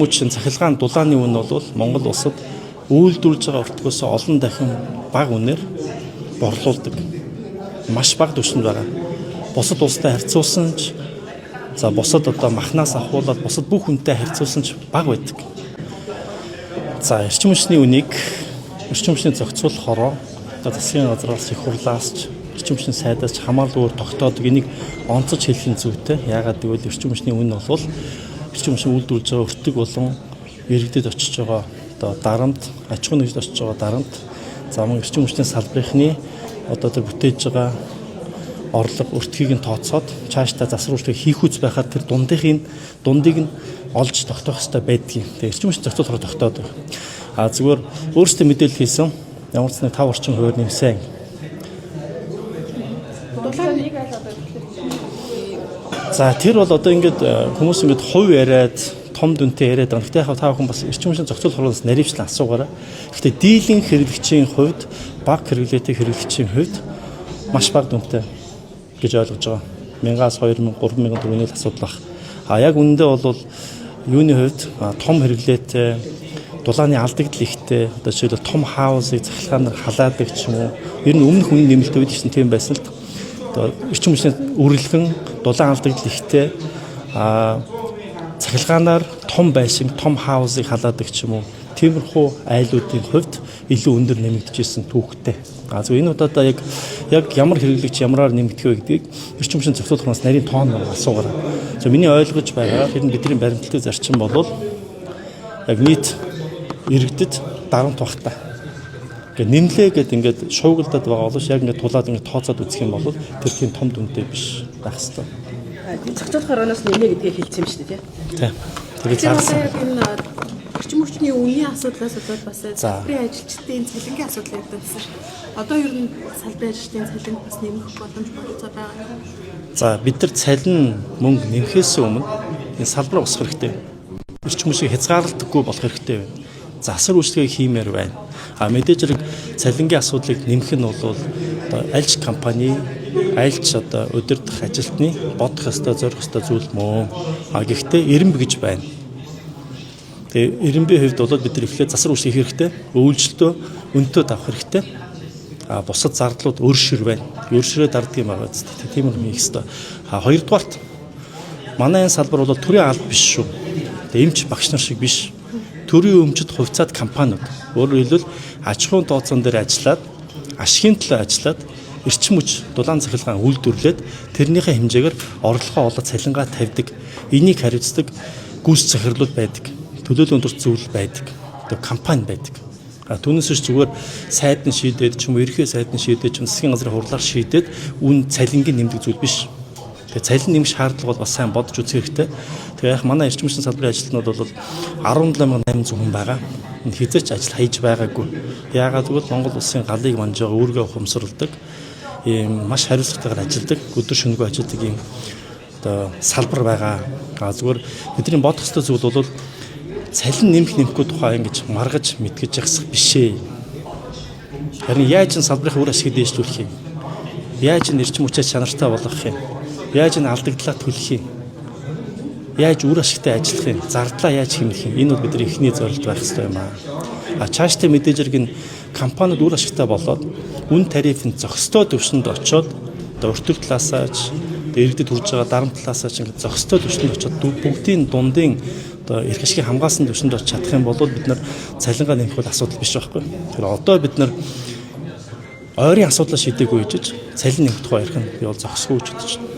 Үүчийн цахилгаан дулааны үн бол Монгол улсад үйлдвэрлэж байгаа өртгөөс олон дахин бага үнээр борлуулдаг. Маш бага түвшинд байгаа. Бусад улстай харьцуулсан ч бусад махнаас ахуулаад бусад бүх үнэтэй харьцуулсан ч бага байдаг. Эрчим хүчний үнийг эрчим хүчний зохицуулахороо засгийн газраас их хурлаас ч эрчим хүчний сайдаас ч хамааралгүйгээр тогтоодог. Энийг онцож хэлэх нь зүйтэй. Яагаад гэвэл эрчим хүчний үн бол эрчим хүчний үйлдвэрлэж байгаа өртөг болон иргэдэд очиж байгаа дарамт, аж ахуйн нэгжид очиж байгаа дарамт, мөн эрчим хүчний салбарынхны тэр бүтээж байгаа орлого өртгийг нь тооцоод цаашдаа засварлыг хийх үз байхад тэр дундыг нь олж тогтоох хэрэгтэй байдгийг. Тэгээ эрчим хүчний зохицуулахаар тогтоодог. Зүгээр өөрсдөө мэдээлэл хийсэн ямар ч нэг 5 орчим хувиар нэмсэн. Тэр бол ингээд хүмүүс ингээд хувь яриад том дүнтэй яриад байгаа. Гэхдээ та бүхэн бас эрчим хүчний зохицуулахаас наривчлан асуугаарай. Гэхдээ дийлэн хэрэглэгчийн хувьд, бага хэрэглээтэй хэрэглэгчийн хувьд маш бага дүнтэй гэж ойлгож байгаа. 1000-аас 2000, 3000 төгрөгийн асуудал баг. Яг үнэндээ бол юуны хувьд том хэрэглээтэй, дулааны алдагдал ихтэй, жишээлбэл том хаусыг цахилгаанаар халаадаг ч юм уу. Ер нь өмнөх үнэ нэмэлт үед чинь тийм байсан л эрчим хүчний үргэлгэн дулаан алдагдал ихтэй цахилгаанаар том байшин, том хаусыг халаадаг ч юм уу. Тиймэрхүү айлуудын хувьд илүү өндөр нэмэгдэжсэн түүхтэй. Энэ удаадаа яг ямар хэрэглэгч ямараар нэмэгдэх вэ гэдгийг эрчим хүчний зохицуулахаас нарийн тоон асуугаарай. Миний ойлгож байгаа бидний баримтлагын зарчим бол яг нийт иргэдэд дарамт багтаа. Нэмлээ гэдэг ингээд шуугилдаад байгаа боловч яг ингээд тулаад ингээд тооцоод үзэх юм бол тэр тийм том дүнтэй биш байх хэвээр. Зохицуулах орноос нэмээ гэдгийг хэлсэн юм шүү дээ, тийм. Тэгээд зарласан. Эрчим хүчний үнийн асуудлаас болоод бас салбарын ажилчдын цалингийн асуудал явагдсан. Одоо ер нь салбарын ажилчдын цалин бас нэмэх боломж болцоо байгаа. Бид нар цалин мөнгө нэмэхээс өмнө энэ салбараа усах хэрэгтэй. Эрчим хүчийг хязгаарлагдаггүй болох хэрэгтэй байна. Засвар үйлчлэгээ хиймээр байна. Мэдээж хэрэг цалингийн асуудлыг нэмэх нь бол аль ч компани, аль ч удирдах ажилтны бодох ёстой, зорих ёстой зүйл мөн. Гэхдээ эренб гэж байна. Тэгээ эренбийн хувьд бол бид нар эхлээд засвар үйлчлэгээ хийх хэрэгтэй, үйлчлэлтөө өнтөө давах хэрэгтэй. Бусад зардлууд өөршөр байна. Өөршрөө дарддаг юм байна. Тийм юм хийх хэрэгтэй. Хоёрдугаарт манай энэ салбар бол төрийн алба биш шүү. Эмч багш нар шиг биш. Төрийн өмчөд хувьцаат компаниуд. Өөрөөр хэлбэл аж ахуйн тооцоон дээр ажиллаад, ашигын төлөө ажиллаад, эрчим хүч дулаан цахилгаан үйлдвэрлээд тэрнийхээ хэмжээгээр орлогоо олоод цалингаа тавьдаг. Энийг хариуцдаг гүйц захирлууд байдаг. Төлөөлөл өндөрт зүйл байдаг. Компани байдаг. Түүнээс зүгээр сайд нь шийдээд ч юм уу ерхий сайд нь шийдээд ч юм засгийн газрын хурлаар шийдээд үн цалингийн нэмдэг зүйл биш. Тэгээ цалин нэмэх шаардлага бол бас сайн бодож үзэх хэрэгтэй. Тэгээ яг манай эрчим хүчний салбарын ажилтнууд бол 17800 хүн байгаа. Энэ хязгаарч ажил хийж байгаагүй. Яагаад гэвэл Монгол улсын галыг манжаа өөргөө ухамсарладаг, ийм маш хариуцлагатайгаар ажилладаг, өдөр шөнөгүй ажилладаг ийм салбар байгаа. Зүгээр бидний бодох ёстой зүйл бол цалин нэмэхгүй тухай ингэж маргаж мэдгэж явах биш ээ. Харин яаж энэ салбарын үр ашиг дээшлүүлэх юм? Яаж энэ эрчим хүчээ чанартай болгох юм? Яаж энэ алдагдлаа төлөх юм? Яаж үр ашигтай ажиллах юм? Зардлаа яаж хэмнэх юм? Энэ бол бидний эхний зорилт байх ёстой юм аа. Цаашдаа мэдээж хэрэг энэ компаниуд үр ашигтай болоод үн тарифын зохистой түвшинд очоод өртөг талаасаа ч иргэдэд хүрж байгаа дарамт талаасаа ч ингээд зохистой түвшинд очоод бүгдийн дундын эрх ашигыг хамгаалсан түвшинд очиж чадах юм бол бид нар цалингаа нэмэх бол асуудал биш байхгүй. Тэгэхээр одоо бид нар ойрын асуудлаа шийдээгүй гэж цалин нэмэх тухай ярих нь би бол зохисгүй гэж бодож байна.